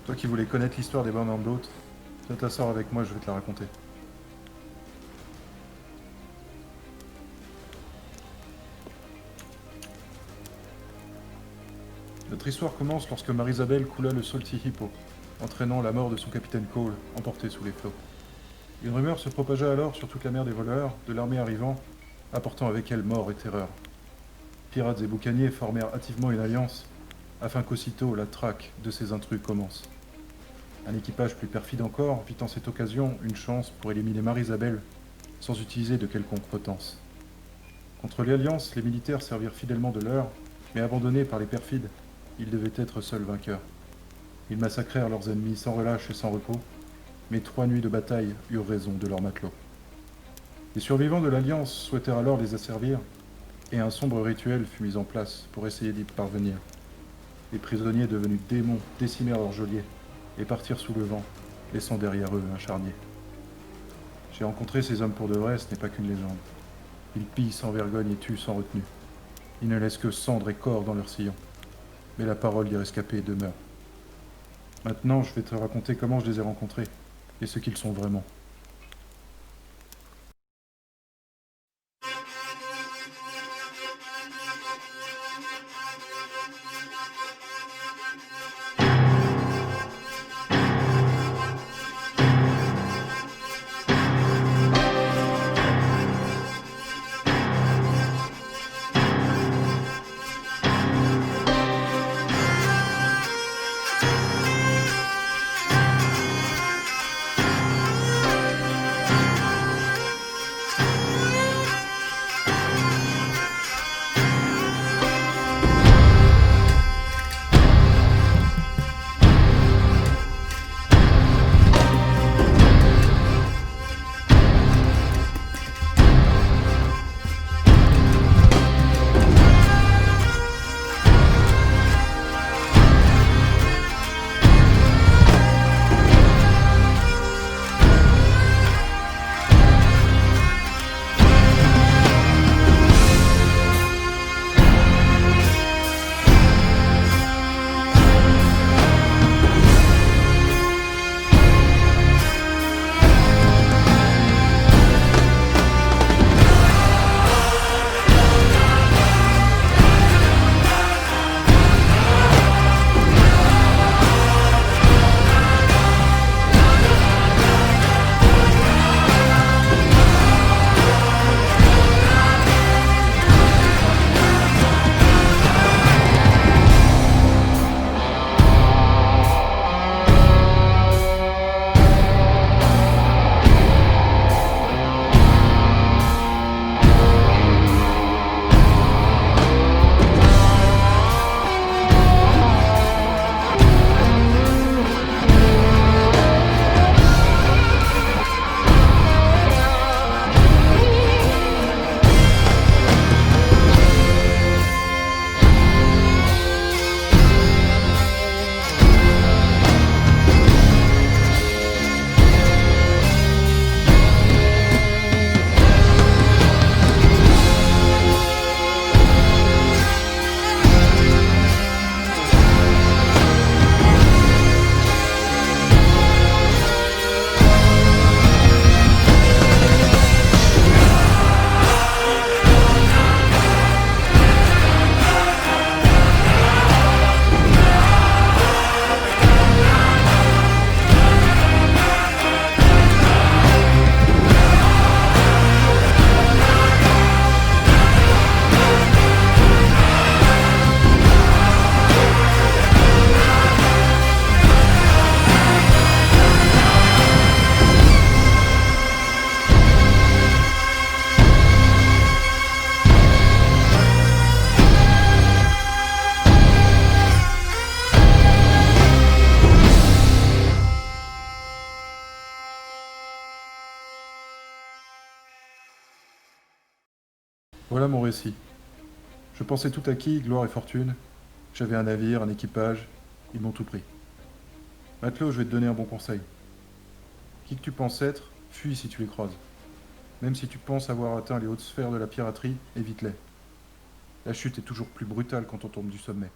Toi qui voulais connaître l'histoire des Burn Boat, viens t'asseoir avec moi, je vais te la raconter. Notre histoire commence lorsque Marie-Isabelle coula le Salty Hippo, entraînant la mort de son capitaine Cole, emporté sous les flots. Une rumeur se propagea alors sur toute la mer des voleurs, de l'armée arrivant, apportant avec elle mort et terreur. Pirates et boucaniers formèrent hâtivement une alliance, afin qu'aussitôt la traque de ces intrus commence. Un équipage plus perfide encore vit en cette occasion une chance pour éliminer Marie-Isabelle, sans utiliser de quelconque potence. Contre l'Alliance, les militaires servirent fidèlement de leur, mais abandonnés par les perfides, ils devaient être seuls vainqueurs. Ils massacrèrent leurs ennemis sans relâche et sans repos, mais 3 nuits de bataille eurent raison de leurs matelots. Les survivants de l'Alliance souhaitèrent alors les asservir, et un sombre rituel fut mis en place pour essayer d'y parvenir. Les prisonniers devenus démons décimèrent leurs geôliers et partirent sous le vent, laissant derrière eux un charnier. J'ai rencontré ces hommes pour de vrai, ce n'est pas qu'une légende. Ils pillent sans vergogne et tuent sans retenue. Ils ne laissent que cendres et corps dans leurs sillons. Mais la parole des rescapés demeure. Maintenant, je vais te raconter comment je les ai rencontrés et ce qu'ils sont vraiment. Voilà mon récit. Je pensais tout acquis, gloire et fortune. J'avais un navire, un équipage, ils m'ont tout pris. Matelot, je vais te donner un bon conseil. Qui que tu penses être, fuis si tu les croises. Même si tu penses avoir atteint les hautes sphères de la piraterie, évite-les. La chute est toujours plus brutale quand on tombe du sommet.